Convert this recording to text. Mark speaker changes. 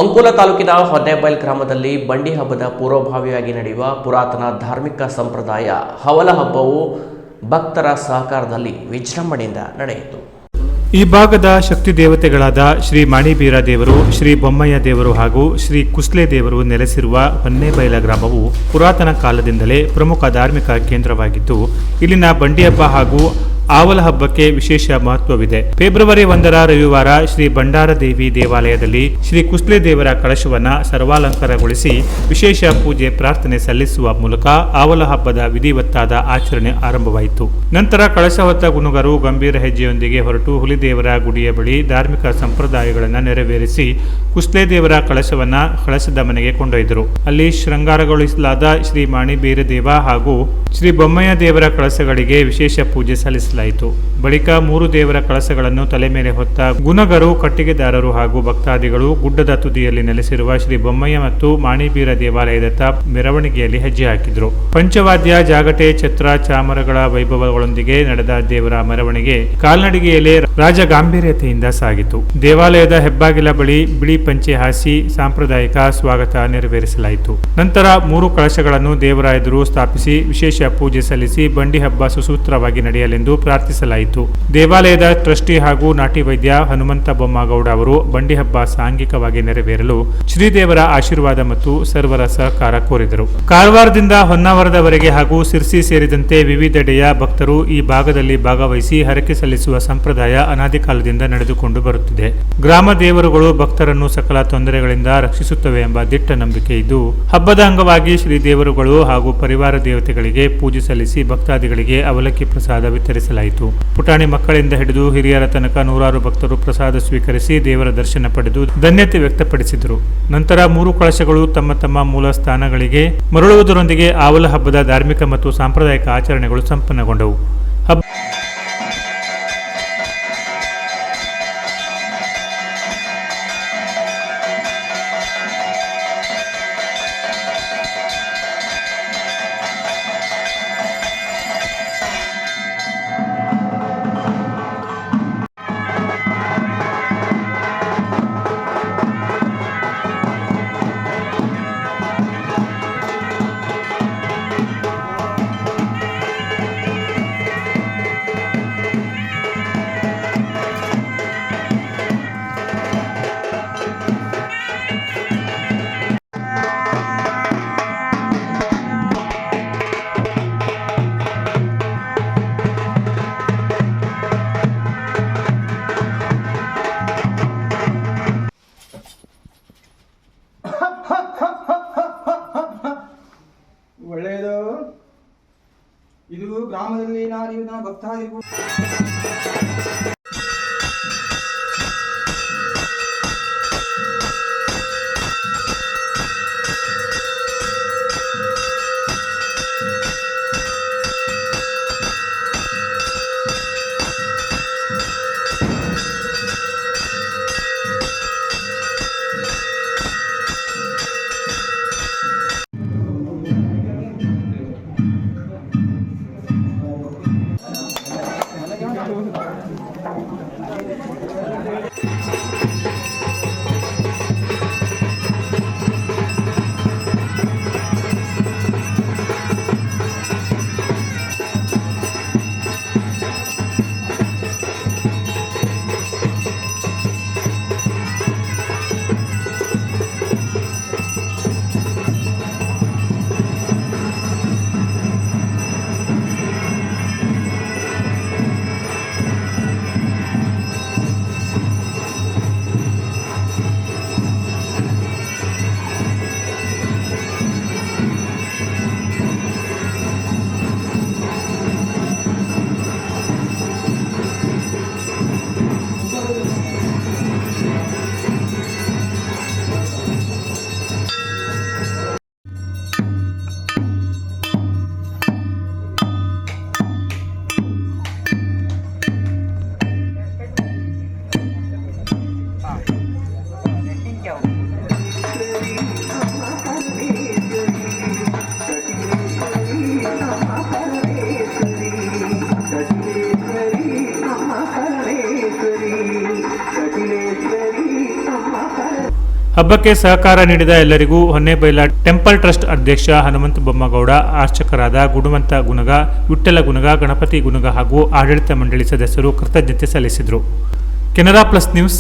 Speaker 1: ಅಂಕೋಲ ತಾಲೂಕಿನ ಹೊನ್ನೇಬೈಲ್ ಗ್ರಾಮದಲ್ಲಿ ಬಂಡಿ ಹಬ್ಬದ ಪೂರ್ವಭಾವಿಯಾಗಿ ನಡೆಯುವ ಪುರಾತನ ಧಾರ್ಮಿಕ ಸಂಪ್ರದಾಯ ಹವಲ ಹಬ್ಬವು ಭಕ್ತರ ಸಹಕಾರದಲ್ಲಿ ವಿಜೃಂಭಣೆಯಿಂದ ನಡೆಯಿತು.
Speaker 2: ಈ ಭಾಗದ ಶಕ್ತಿ ದೇವತೆಗಳಾದ ಶ್ರೀ ಮಾಣಿಬೀರ ದೇವರು, ಶ್ರೀ ಬೊಮ್ಮಯ್ಯ ದೇವರು ಹಾಗೂ ಶ್ರೀ ಕುಸ್ಲೆ ದೇವರು ನೆಲೆಸಿರುವ ಹೊನ್ನೇಬೈಲ ಗ್ರಾಮವು ಪುರಾತನ ಕಾಲದಿಂದಲೇ ಪ್ರಮುಖ ಧಾರ್ಮಿಕ ಕೇಂದ್ರವಾಗಿದ್ದು, ಇಲ್ಲಿನ ಬಂಡಿ ಹಬ್ಬ ಹಾಗೂ ಆವಲ ಹಬ್ಬಕ್ಕೆ ವಿಶೇಷ ಮಹತ್ವವಿದೆ. ಫೆಬ್ರವರಿ 1ರ ರವಿವಾರ ಶ್ರೀ ಭಂಡಾರದೇವಿ ದೇವಾಲಯದಲ್ಲಿ ಶ್ರೀ ಕುಸ್ಲೆ ದೇವರ ಕಳಶವನ್ನು ಸರ್ವಾಲಂಕಾರಗೊಳಿಸಿ ವಿಶೇಷ ಪೂಜೆ ಪ್ರಾರ್ಥನೆ ಸಲ್ಲಿಸುವ ಮೂಲಕ ಆವಲ ಹಬ್ಬದ ವಿಧಿವತ್ತಾದ ಆಚರಣೆ ಆರಂಭವಾಯಿತು. ನಂತರ ಕಳಶ ಹೊತ್ತ ಗುನುಗರು ಗಂಭೀರ ಹೆಜ್ಜೆಯೊಂದಿಗೆ ಹೊರಟು ಹುಲಿದೇವರ ಗುಡಿಯ ಬಳಿ ಧಾರ್ಮಿಕ ಸಂಪ್ರದಾಯಗಳನ್ನು ನೆರವೇರಿಸಿ ಕುಸ್ಲೆ ದೇವರ ಕಳಶದ ಮನೆಗೆ ಕೊಂಡೊಯ್ದರು. ಅಲ್ಲಿ ಶೃಂಗಾರಗೊಳಿಸಲಾದ ಶ್ರೀ ಮಾಣಿಬೀರ ದೇವ ಹಾಗೂ ಶ್ರೀ ಬೊಮ್ಮಯ್ಯ ದೇವರ ಕಳಶಗಳಿಗೆ ವಿಶೇಷ ಪೂಜೆ ಸಲ್ಲಿಸಲಾಯಿತು. ಬಳಿಕ 3 ದೇವರ ಕಳಶಗಳನ್ನು ತಲೆ ಮೇಲೆ ಹೊತ್ತ ಗುನಗರು, ಕಟ್ಟಿಗೆದಾರರು ಹಾಗೂ ಭಕ್ತಾದಿಗಳು ಗುಡ್ಡದ ತುದಿಯಲ್ಲಿ ನೆಲೆಸಿರುವ ಶ್ರೀ ಬೊಮ್ಮಯ್ಯ ಮತ್ತು ಮಾಣಿಬೀರ ದೇವಾಲಯದತ್ತ ಮೆರವಣಿಗೆಯಲ್ಲಿ ಹೆಜ್ಜೆ ಹಾಕಿದರು. ಪಂಚವಾದ್ಯ, ಜಾಗಟೆ, ಛತ್ರ, ಚಾಮರಗಳ ವೈಭವಗಳೊಂದಿಗೆ ನಡೆದ ದೇವರ ಮೆರವಣಿಗೆ ಕಾಲ್ನಡಿಗೆಯಲ್ಲೇ ರಾಜಗಾಂಭೀರ್ಯತೆಯಿಂದ ಸಾಗಿತು. ದೇವಾಲಯದ ಹೆಬ್ಬಾಗಿಲ ಬಳಿ ಬಿಳಿ ಪಂಚೆ ಹಾಸಿ ಸಾಂಪ್ರದಾಯಿಕ ಸ್ವಾಗತ ನೆರವೇರಿಸಲಾಯಿತು. ನಂತರ 3 ಕಳಶಗಳನ್ನು ದೇವರ ಎದುರು ಸ್ಥಾಪಿಸಿ ವಿಶೇಷ ಪೂಜೆ ಸಲ್ಲಿಸಿ ಬಂಡಿ ಹಬ್ಬ ಸುಸೂತ್ರವಾಗಿ ನಡೆಯಲೆಂದು ಪ್ರಾರ್ಥಿಸಲಾಯಿತು. ದೇವಾಲಯದ ಟ್ರಸ್ಟಿ ಹಾಗೂ ನಾಟಿ ವೈದ್ಯ ಹನುಮಂತ ಬೊಮ್ಮಗೌಡ ಅವರು ಬಂಡಿ ಹಬ್ಬ ಸಾಂಘಿಕವಾಗಿ ನೆರವೇರಲು ಶ್ರೀದೇವರ ಆಶೀರ್ವಾದ ಮತ್ತು ಸರ್ವರ ಸಹಕಾರ ಕೋರಿದರು. ಕಾರವಾರದಿಂದ ಹೊನ್ನಾವರದವರೆಗೆ ಹಾಗೂ ಸಿರ್ಸಿ ಸೇರಿದಂತೆ ವಿವಿಧೆಡೆಯ ಭಕ್ತರು ಈ ಭಾಗದಲ್ಲಿ ಭಾಗವಹಿಸಿ ಹರಕೆ ಸಲ್ಲಿಸುವ ಸಂಪ್ರದಾಯ ಅನಾದಿ ಕಾಲದಿಂದ ನಡೆದುಕೊಂಡು ಬರುತ್ತಿದೆ. ಗ್ರಾಮ ದೇವರುಗಳು ಭಕ್ತರನ್ನು ಸಕಲ ತೊಂದರೆಗಳಿಂದ ರಕ್ಷಿಸುತ್ತವೆ ಎಂಬ ದಿಟ್ಟ ನಂಬಿಕೆ ಇದ್ದು, ಹಬ್ಬದ ಅಂಗವಾಗಿ ಶ್ರೀ ದೇವರುಗಳು ಹಾಗೂ ಪರಿವಾರ ದೇವತೆಗಳಿಗೆ ಪೂಜೆ ಸಲ್ಲಿಸಿ ಭಕ್ತಾದಿಗಳಿಗೆ ಅವಲಕ್ಕಿ ಪ್ರಸಾದ ವಿತರಿಸಲಾಯಿತು. ಪುಟಾಣಿ ಮಕ್ಕಳಿಂದ ಹಿಡಿದು ಹಿರಿಯರ ತನಕ ನೂರಾರು ಭಕ್ತರು ಪ್ರಸಾದ ಸ್ವೀಕರಿಸಿ ದೇವರ ದರ್ಶನ ಪಡೆದು ಧನ್ಯತೆ ವ್ಯಕ್ತಪಡಿಸಿದರು. ನಂತರ 3 ಕಳಶಗಳು ತಮ್ಮ ತಮ್ಮ ಮೂಲ ಸ್ಥಾನಗಳಿಗೆ ಮರಳುವುದರೊಂದಿಗೆ ಆವಲ ಹಬ್ಬದ ಧಾರ್ಮಿಕ ಮತ್ತು ಸಾಂಪ್ರದಾಯಿಕ ಆಚರಣೆಗಳು ಸಂಪನ್ನಗೊಂಡವು.
Speaker 3: ಒಳ್ಳೆಯದು. ಇದು ಗ್ರಾಮದಲ್ಲಿ ನಾನು ಭಕ್ತಾದಿಗಳು
Speaker 2: ಹಬ್ಬಕ್ಕೆ ಸಹಕಾರ ನೀಡಿದ ಎಲ್ಲರಿಗೂ ಹೊನ್ನೆಬೈಲ ಟೆಂಪಲ್ ಟ್ರಸ್ಟ್ ಅಧ್ಯಕ್ಷ ಹನುಮಂತ ಬೊಮ್ಮಗೌಡ, ಅರ್ಚಕರಾದ ಗುಣವಂತ ಗುನಗ, ವಿಠ್ಠಲ ಗುನಗ, ಗಣಪತಿ ಗುನಗ ಹಾಗೂ ಆಡಳಿತ ಮಂಡಳಿ ಸದಸ್ಯರು ಕೃತಜ್ಞತೆ ಸಲ್ಲಿಸಿದರು. Canara plus news